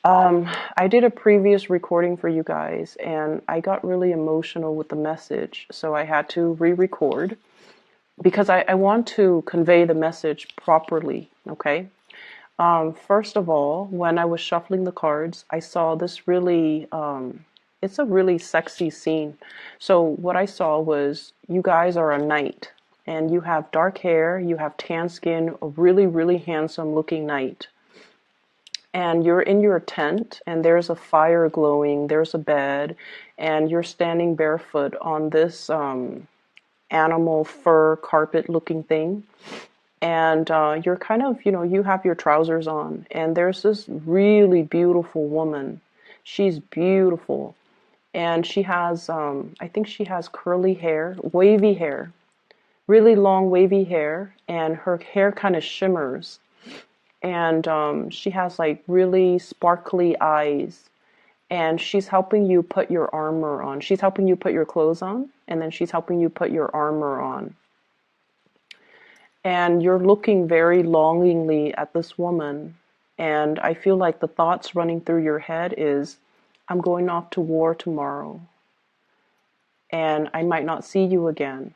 I did a previous recording for you guys and I got really emotional with the message, so I had to re-record because I want to convey the message properly, okay? First of all, when I was shuffling the cards, I saw this really, it's a really sexy scene. So what I saw was you guys are a knight and you have dark hair, you have tan skin, a really, really handsome looking knight. And you're in your tent and there's a fire glowing, there's a bed, and you're standing barefoot on this animal fur carpet looking thing. And you're kind of, you have your trousers on, and there's this really beautiful woman. She's beautiful. And she has, I think she has curly hair, wavy hair, really long wavy hair, and her hair kind of shimmers. And she has like really sparkly eyes. And she's helping you put your armor on. She's helping you put your clothes on, and then she's helping you put your armor on. And you're looking very longingly at this woman. And I feel like the thoughts running through your head is, I'm going off to war tomorrow. And I might not see you again.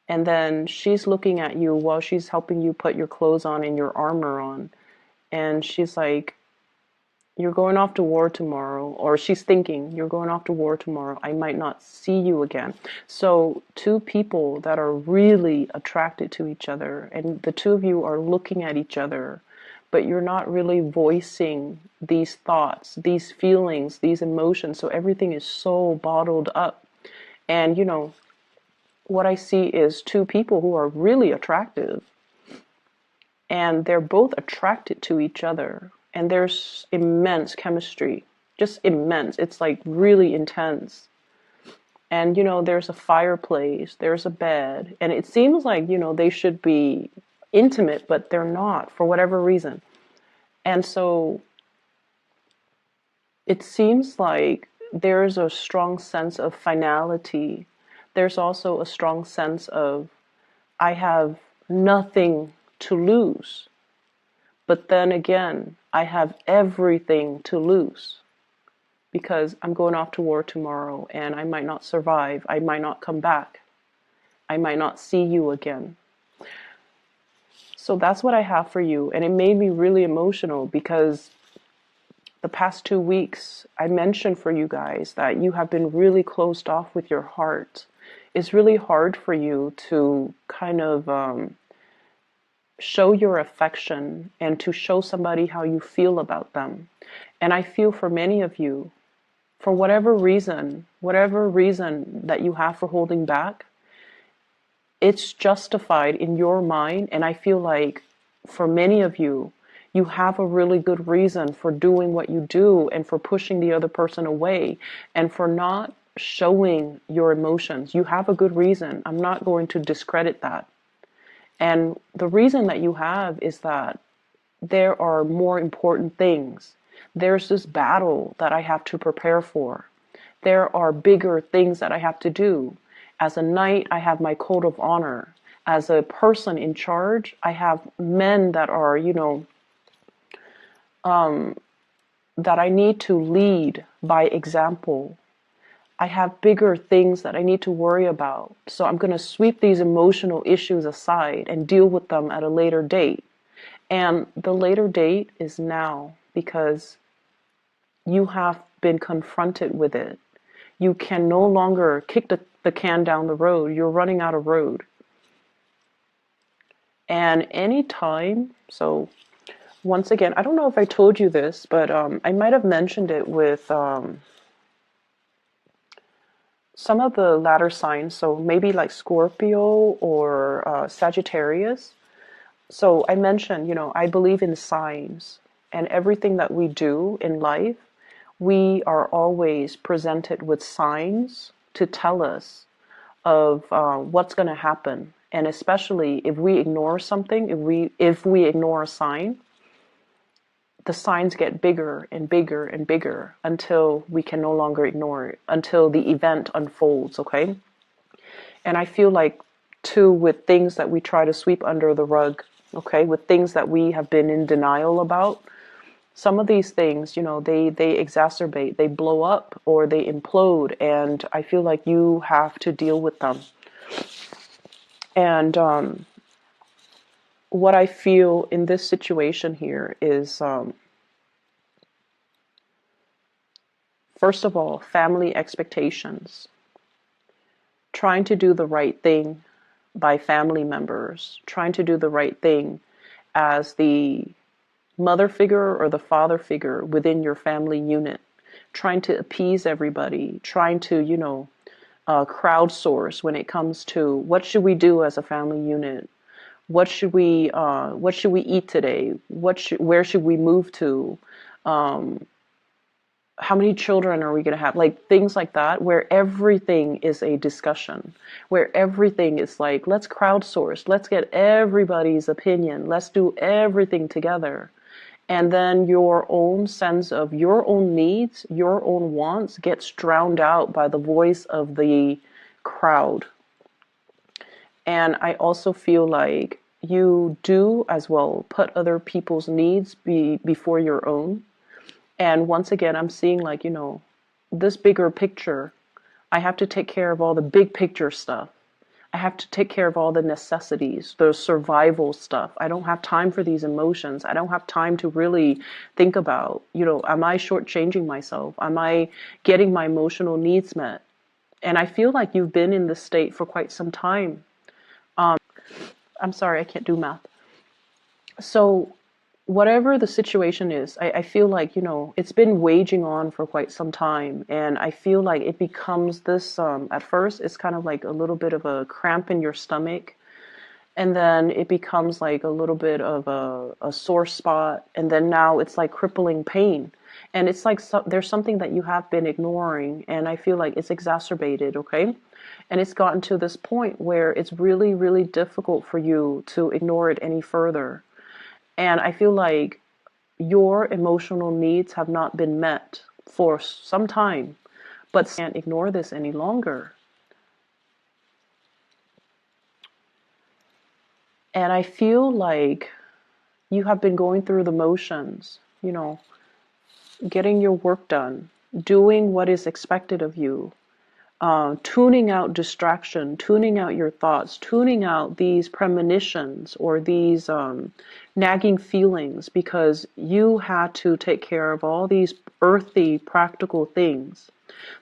And then she's looking at you while she's helping you put your clothes on and your armor on. And she's like, you're going off to war tomorrow. Or she's thinking, you're going off to war tomorrow. I might not see you again. So two people that are really attracted to each other, and the two of you are looking at each other, but you're not really voicing these thoughts, these feelings, these emotions. So everything is so bottled up. And what I see is two people who are really attractive, and they're both attracted to each other, and there's immense chemistry, just immense. It's like really intense. And there's a fireplace, there's a bed, and it seems like they should be intimate, but they're not for whatever reason. And so it seems like there's a strong sense of finality. There's also a strong sense of, I have nothing to lose. But then again, I have everything to lose because I'm going off to war tomorrow and I might not survive. I might not come back. I might not see you again. So that's what I have for you. And it made me really emotional because the past 2 weeks, I mentioned for you guys that you have been really closed off with your heart. It's really hard for you to kind of show your affection and to show somebody how you feel about them. And I feel for many of you, for whatever reason that you have for holding back, it's justified in your mind. And I feel like for many of you, you have a really good reason for doing what you do and for pushing the other person away and for not showing your emotions. You have a good reason. I'm not going to discredit that. And the reason that you have is that there are more important things. There's this battle that I have to prepare for. There are bigger things that I have to do. As a knight, I have my code of honor. As a person in charge, I have men that are, that I need to lead by example. I have bigger things that I need to worry about. So I'm going to sweep these emotional issues aside and deal with them at a later date. And the later date is now because you have been confronted with it. You can no longer kick the can down the road. You're running out of road. And any time, so once again, I don't know if I told you this, but I might have mentioned it with some of the latter signs, so maybe like Scorpio or Sagittarius. So I mentioned, I believe in signs, and everything that we do in life, we are always presented with signs to tell us of what's going to happen. And especially if we ignore something, if we ignore a sign, the signs get bigger and bigger and bigger until we can no longer ignore it, until the event unfolds, okay? And I feel like, too, with things that we try to sweep under the rug, okay, with things that we have been in denial about. Some of these things, they exacerbate, they blow up or they implode, and I feel like you have to deal with them. And what I feel in this situation here is, first of all, family expectations. Trying to do the right thing by family members, trying to do the right thing as the mother figure or the father figure within your family unit, trying to appease everybody, trying to, crowdsource when it comes to what should we do as a family unit, what should we eat today, where should we move to, how many children are we going to have, like things like that, where everything is a discussion, where everything is like, let's crowdsource, let's get everybody's opinion, let's do everything together. And then your own sense of your own needs, your own wants gets drowned out by the voice of the crowd. And I also feel like you do as well put other people's needs before your own. And once again, I'm seeing like, this bigger picture. I have to take care of all the big picture stuff. I have to take care of all the necessities, the survival stuff. I don't have time for these emotions. I don't have time to really think about, am I shortchanging myself? Am I getting my emotional needs met? And I feel like you've been in this state for quite some time. I'm sorry, I can't do math. So whatever the situation is, I feel like, it's been waging on for quite some time. And I feel like it becomes this, at first, it's kind of like a little bit of a cramp in your stomach. And then it becomes like a little bit of a sore spot. And then now it's like crippling pain. And it's like there's something that you have been ignoring. And I feel like it's exacerbated, okay? And it's gotten to this point where it's really, really difficult for you to ignore it any further. And I feel like your emotional needs have not been met for some time, but can't ignore this any longer. And I feel like you have been going through the motions, getting your work done, doing what is expected of you, tuning out distraction, tuning out your thoughts, tuning out these premonitions or these nagging feelings, because you had to take care of all these earthy, practical things.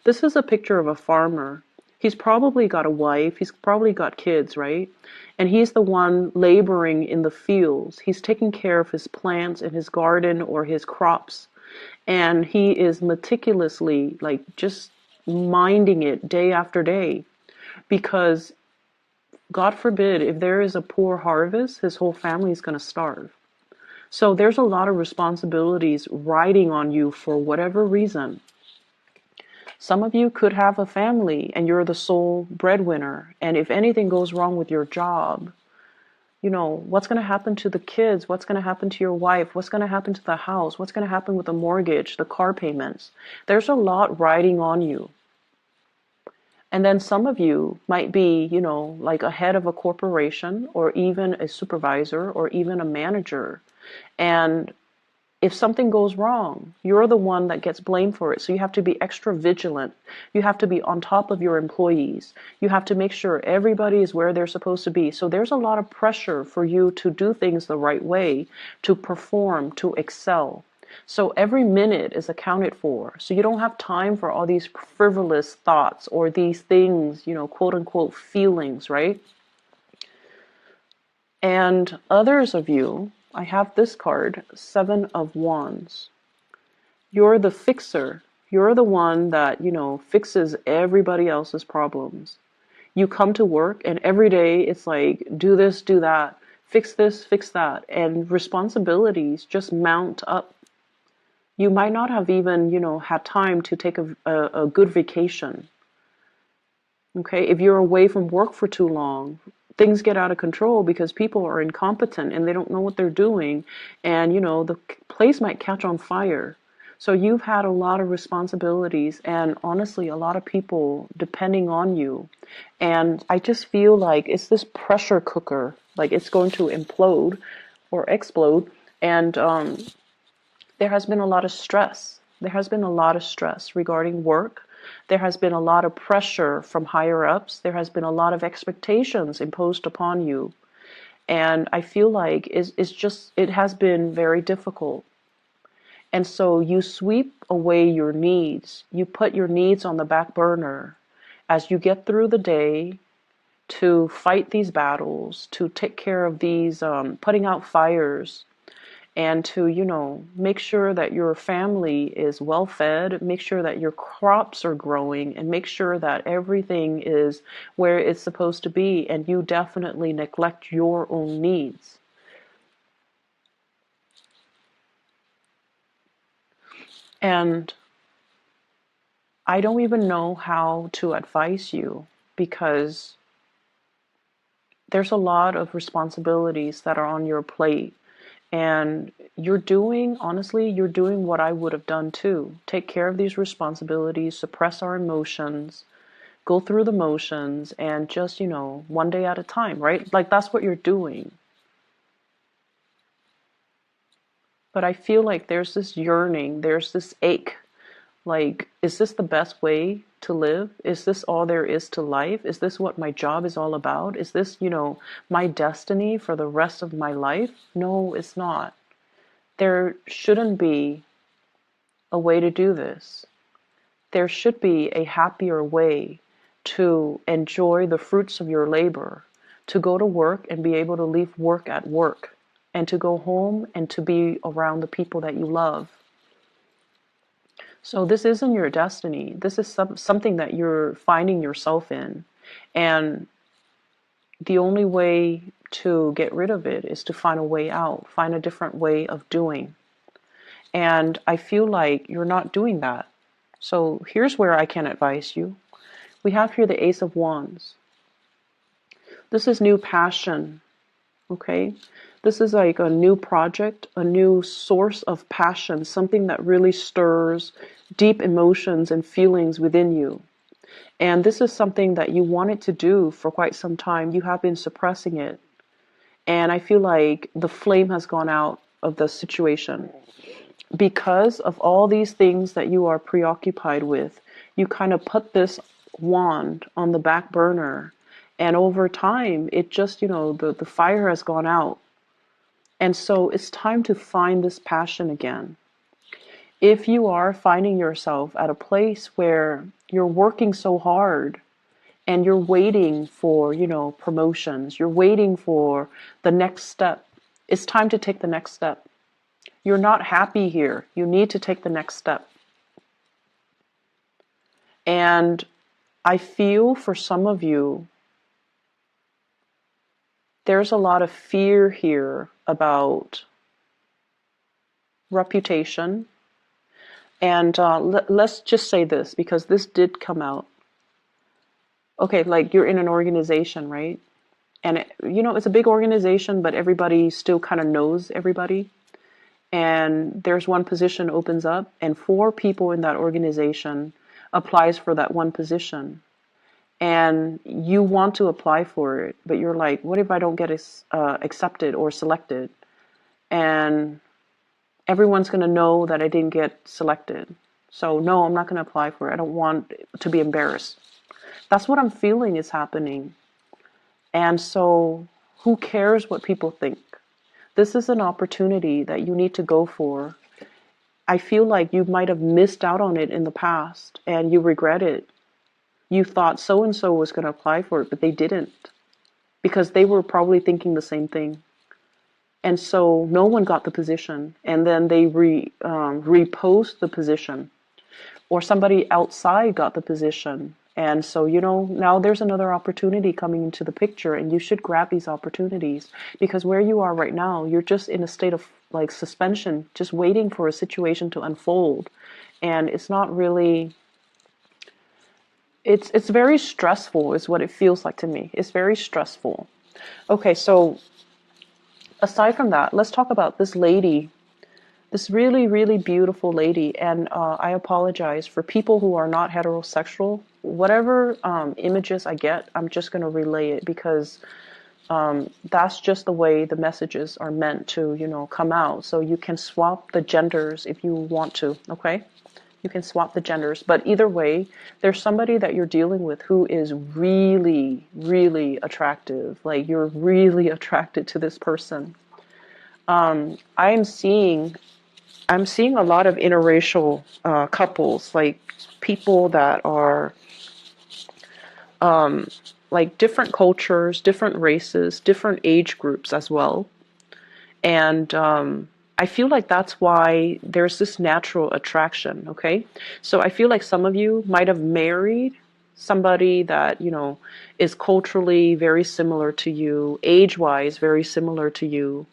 This is a picture of a farmer. He's probably got a wife, he's probably got kids, right? And he's the one laboring in the fields. He's taking care of his plants in his garden or his crops. And he is meticulously, like, just minding it day after day, because God forbid, if there is a poor harvest, his whole family is going to starve. So there's a lot of responsibilities riding on you for whatever reason. Some of you could have a family and you're the sole breadwinner. And if anything goes wrong with your job, what's going to happen to the kids? What's going to happen to your wife? What's going to happen to the house? What's going to happen with the mortgage, the car payments? There's a lot riding on you. And then some of you might be, like a head of a corporation or even a supervisor or even a manager. And if something goes wrong, you're the one that gets blamed for it. So you have to be extra vigilant. You have to be on top of your employees. You have to make sure everybody is where they're supposed to be. So there's a lot of pressure for you to do things the right way, to perform, to excel. So every minute is accounted for. So you don't have time for all these frivolous thoughts or these things, quote unquote feelings, right? And others of you, I have this card, 7 of Wands. You're the fixer. You're the one that, fixes everybody else's problems. You come to work and every day it's like, do this, do that, fix this, fix that. And responsibilities just mount up. You might not have even, had time to take a good vacation. Okay, if you're away from work for too long, things get out of control because people are incompetent and they don't know what they're doing. And, the place might catch on fire. So you've had a lot of responsibilities and honestly, a lot of people depending on you. And I just feel like it's this pressure cooker, like it's going to implode or explode. And there has been a lot of stress. There has been a lot of stress regarding work. There has been a lot of pressure from higher ups. There has been a lot of expectations imposed upon you. And I feel like it has been very difficult. And so you sweep away your needs. You put your needs on the back burner as you get through the day to fight these battles, to take care of these, putting out fires, and to, make sure that your family is well fed, make sure that your crops are growing, and make sure that everything is where it's supposed to be, and you definitely neglect your own needs. And I don't even know how to advise you because there's a lot of responsibilities that are on your plate. And honestly, you're doing what I would have done too. Take care of these responsibilities, suppress our emotions, go through the motions, and just, one day at a time, right? Like that's what you're doing. But I feel like there's this yearning, there's this ache. Like, is this the best way to live? Is this all there is to life? Is this what my job is all about? Is this, my destiny for the rest of my life? No, it's not. There shouldn't be a way to do this. There should be a happier way to enjoy the fruits of your labor, to go to work and be able to leave work at work, and to go home and to be around the people that you love. So this isn't your destiny. This is something that you're finding yourself in. And the only way to get rid of it is to find a way out, find a different way of doing. And I feel like you're not doing that. So here's where I can advise you. We have here the Ace of Wands. This is new passion, okay? This is like a new project, a new source of passion, something that really stirs deep emotions and feelings within you. And this is something that you wanted to do for quite some time. You have been suppressing it. And I feel like the flame has gone out of the situation. Because of all these things that you are preoccupied with, you kind of put this wand on the back burner. And over time, it just, the fire has gone out. And so it's time to find this passion again. If you are finding yourself at a place where you're working so hard and you're waiting for, promotions, you're waiting for the next step, it's time to take the next step. You're not happy here. You need to take the next step. And I feel for some of you, there's a lot of fear here about reputation. And let's just say this, because this did come out. Okay, like you're in an organization, right? And it's a big organization, but everybody still kind of knows everybody. And there's one position opens up, and 4 people in that organization applies for that one position. And you want to apply for it, but you're like, what if I don't get accepted or selected? And everyone's going to know that I didn't get selected. So no, I'm not going to apply for it. I don't want to be embarrassed. That's what I'm feeling is happening. And so who cares what people think? This is an opportunity that you need to go for. I feel like you might have missed out on it in the past and you regret it. You thought so-and-so was going to apply for it, but they didn't because they were probably thinking the same thing. And so no one got the position, and then they repost the position, or somebody outside got the position. And so, now there's another opportunity coming into the picture, and you should grab these opportunities, because where you are right now, you're just in a state of like suspension, just waiting for a situation to unfold. And it's not really, it's very stressful is what it feels like to me. It's very stressful. Okay, so aside from that, let's talk about this lady, this really, really beautiful lady. And I apologize for people who are not heterosexual. Whatever images I get, I'm just going to relay it because That's just the way the messages are meant to, come out. So you can swap the genders if you want to, okay? You can swap the genders. But either way, there's somebody that you're dealing with who is really, really attractive. Like, you're really attracted to this person. I'm seeing a lot of interracial couples, like people that are like different cultures, different races, different age groups as well. And I feel like that's why there's this natural attraction, okay? So I feel like some of you might have married somebody that, is culturally very similar to you, age-wise very similar to you.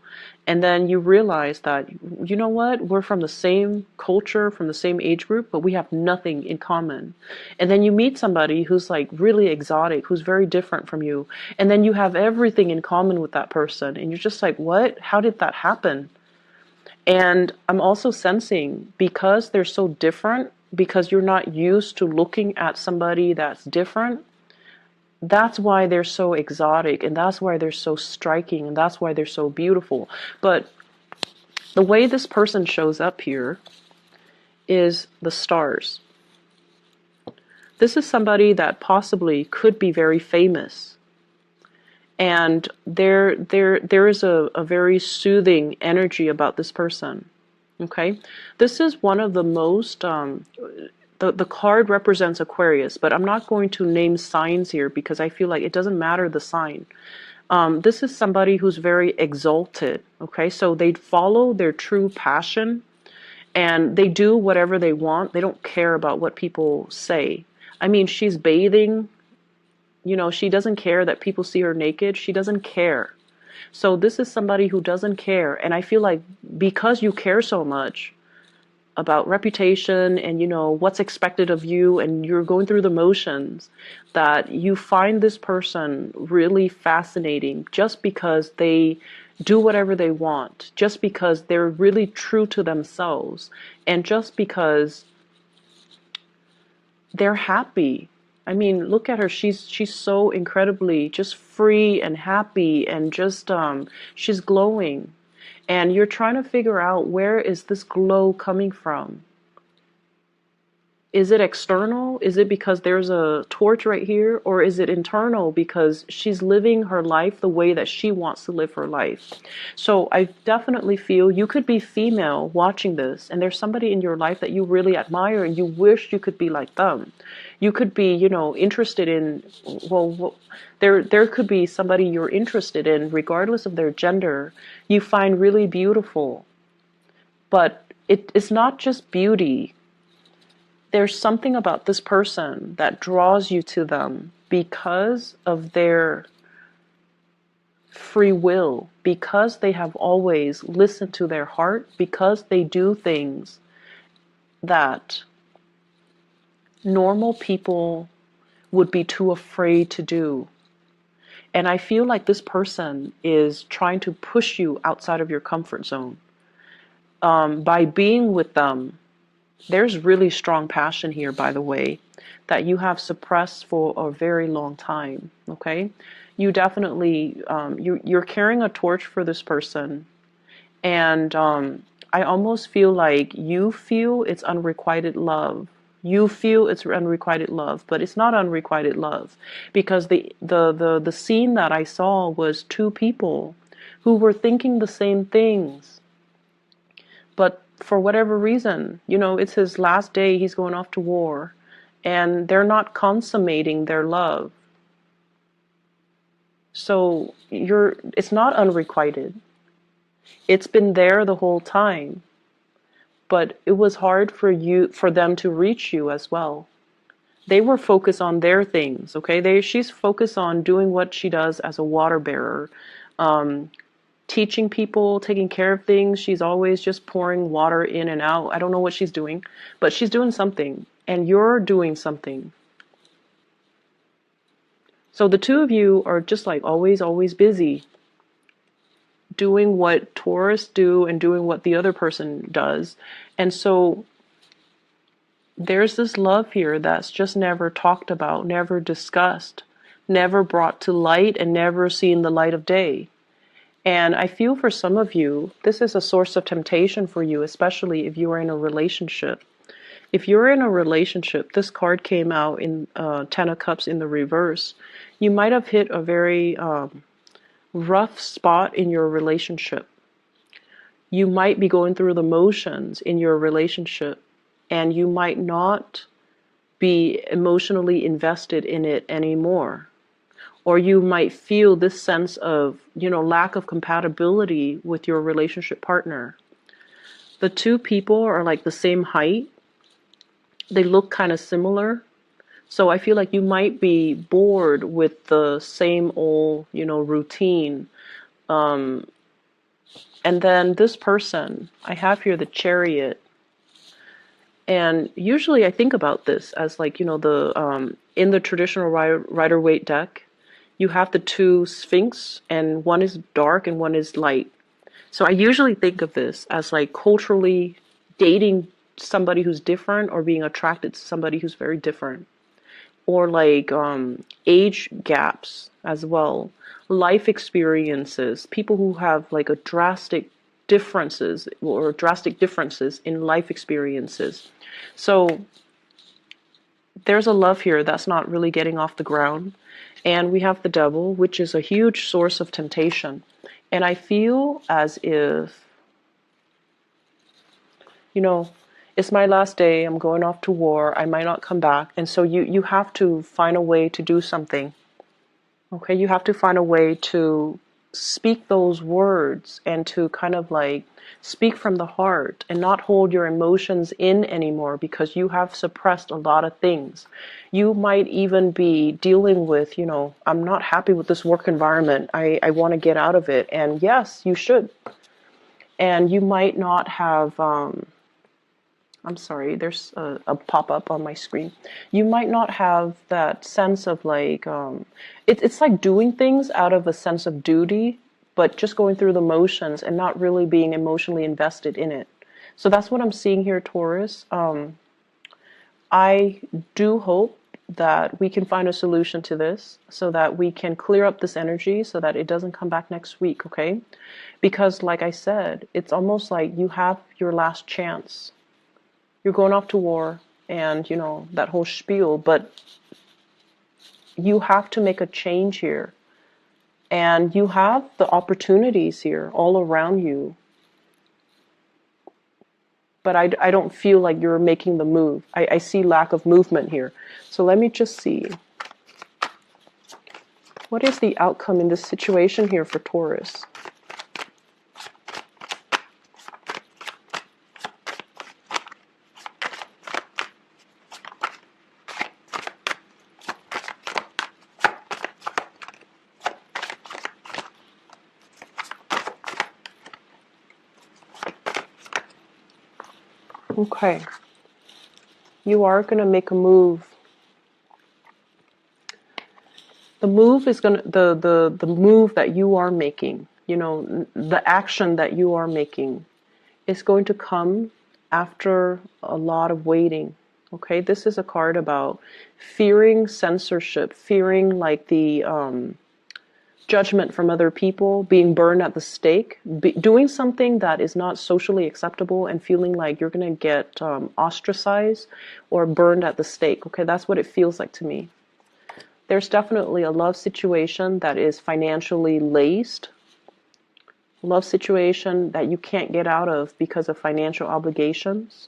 And then you realize that, you know what, we're from the same culture, from the same age group, but we have nothing in common. And then you meet somebody who's like really exotic, who's very different from you. And then you have everything in common with that person. And you're just like, what? How did that happen? And I'm also sensing, because they're so different, because you're not used to looking at somebody that's different, that's why they're so exotic, and that's why they're so striking, and that's why they're so beautiful. But the way this person shows up here is the stars. This is somebody that possibly could be very famous. And there is a very soothing energy about this person. Okay? This is one of the most the card represents Aquarius, but I'm not going to name signs here because I feel like it doesn't matter the sign. This is somebody who's very exalted, okay? So they follow their true passion and they do whatever they want. They don't care about what people say. I mean, she's bathing, she doesn't care that people see her naked. She doesn't care. So this is somebody who doesn't care. And I feel like because you care so much about reputation and what's expected of you, and you're going through the motions, that you find this person really fascinating just because they do whatever they want, just because they're really true to themselves, and just because they're happy. I mean, look at her. She's so incredibly just free and happy, and just she's glowing. And you're trying to figure out, where is this glow coming from? Is it external? Is it because there's a torch right here? Or is it internal because she's living her life the way that she wants to live her life? So I definitely feel you could be female watching this, and there's somebody in your life that you really admire and you wish you could be like them. You could be, interested in, there could be somebody you're interested in, regardless of their gender, you find really beautiful. But it's not just beauty. There's something about this person that draws you to them because of their free will, because they have always listened to their heart, because they do things that normal people would be too afraid to do. And I feel like this person is trying to push you outside of your comfort zone. By being with them, there's really strong passion here, by the way, that you have suppressed for a very long time, okay? You definitely, you're carrying a torch for this person, and I almost feel like you feel it's unrequited love. You feel it's unrequited love, but it's not unrequited love, because the scene that I saw was two people who were thinking the same things, but for whatever reason, it's his last day, he's going off to war, and they're not consummating their love. So it's not unrequited. It's been there the whole time, but it was hard for them to reach you as well. They were focused on their things, okay? She's focused on doing what she does as a water bearer, teaching people, taking care of things. She's always just pouring water in and out. I don't know what she's doing, but she's doing something, and you're doing something. So the two of you are just like always busy doing what Taurus do and doing what the other person does. And so there's this love here that's just never talked about, never discussed, never brought to light and never seen the light of day. And I feel for some of you, this is a source of temptation for you, especially if you are in a relationship. If you're in a relationship, this card came out in Ten of Cups in the reverse. You might have hit a very rough spot in your relationship. You might be going through the motions in your relationship, and you might not be emotionally invested in it anymore. Or you might feel this sense of, lack of compatibility with your relationship partner. The two people are like the same height. They look kind of similar. So I feel like you might be bored with the same old, routine. And then this person, I have here the Chariot. And usually I think about this as like, in the traditional Rider-Waite deck, you have the two Sphinx, and one is dark and one is light. So I usually think of this as like culturally dating somebody who's different, or being attracted to somebody who's very different. Or like age gaps as well, life experiences, people who have like a drastic differences in life experiences. So there's a love here that's not really getting off the ground. And we have the Devil, which is a huge source of temptation. And I feel as if, it's my last day, I'm going off to war, I might not come back. And so you have to find a way to do something. Okay, you have to find a way to speak those words and to kind of like speak from the heart and not hold your emotions in anymore, because you have suppressed a lot of things. You might even be dealing with, I'm not happy with this work environment. I want to get out of it. And yes, you should. And you might not have, I'm sorry, there's a pop-up on my screen. You might not have that sense of like, it's like doing things out of a sense of duty, but just going through the motions and not really being emotionally invested in it. So that's what I'm seeing here, Taurus. I do hope that we can find a solution to this so that we can clear up this energy so that it doesn't come back next week, okay? Because like I said, it's almost like you have your last chance. You're going off to war and, that whole spiel, but you have to make a change here. And you have the opportunities here all around you. But I don't feel like you're making the move. I see lack of movement here. So let me just see. What is the outcome in this situation here for Taurus? Okay, you are going to make a move. The move is going to, the move that you are making, the action that you are making is going to come after a lot of waiting. Okay, this is a card about fearing censorship, fearing like the judgment from other people, being burned at the stake, doing something that is not socially acceptable and feeling like you're going to get ostracized or burned at the stake. Okay, that's what it feels like to me. There's definitely a love situation that is financially laced. Love situation that you can't get out of because of financial obligations.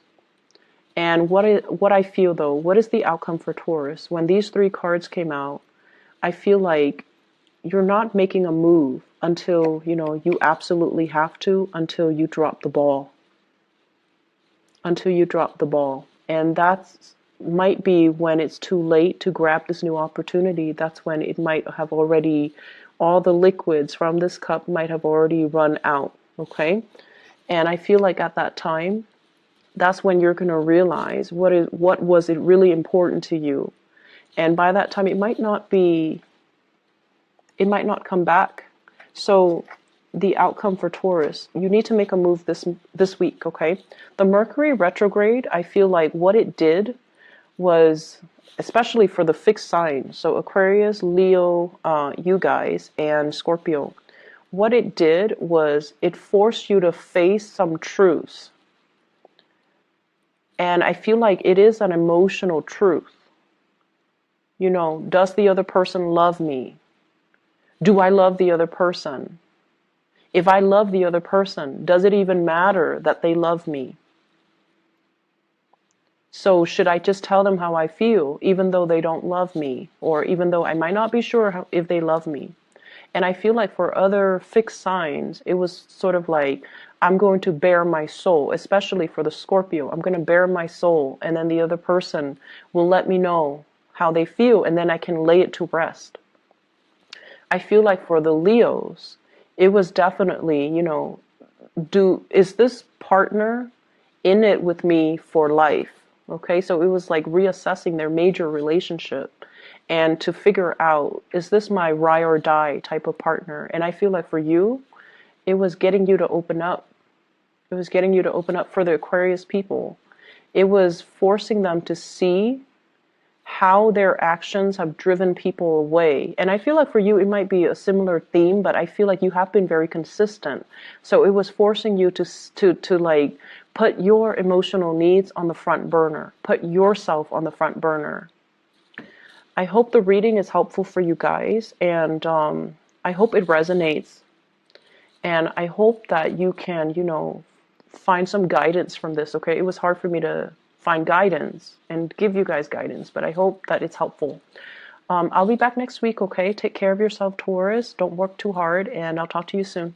And what I feel though, what is the outcome for Taurus? When these three cards came out, I feel like you're not making a move until, you absolutely have to, until you drop the ball. Until you drop the ball. And that's might be when it's too late to grab this new opportunity. That's when it might have already, all the liquids from this cup might have already run out, okay? And I feel like at that time, that's when you're going to realize what was it really important to you. And by that time, it might not come back. So the outcome for Taurus, you need to make a move this week, okay? The Mercury retrograde, I feel like what it did was, especially for the fixed sign, so Aquarius, Leo, you guys, and Scorpio, what it did was it forced you to face some truths. And I feel like it is an emotional truth. You know, does the other person love me? Do I love the other person? If I love the other person, does it even matter that they love me? So should I just tell them how I feel, even though they don't love me, or even though I might not be sure if they love me? And I feel like for other fixed signs, it was sort of like, I'm going to bare my soul, especially for the Scorpio. I'm going to bare my soul, and then the other person will let me know how they feel, and then I can lay it to rest. I feel like for the Leos, it was definitely, you know, is this partner in it with me for life? Okay, so it was like reassessing their major relationship and to figure out, is this my ride or die type of partner? And I feel like for you, it was getting you to open up. It was getting you to open up for the Aquarius people. It was forcing them to see how their actions have driven people away. And I feel like for you, it might be a similar theme, but I feel like you have been very consistent. So it was forcing you to like put your emotional needs on the front burner, put yourself on the front burner. I hope the reading is helpful for you guys, and I hope it resonates. And I hope that you can, you know, find some guidance from this, okay? It was hard for me to find guidance and give you guys guidance, but I hope that it's helpful. I'll be back next week, okay? Take care of yourself, Taurus. Don't work too hard, and I'll talk to you soon.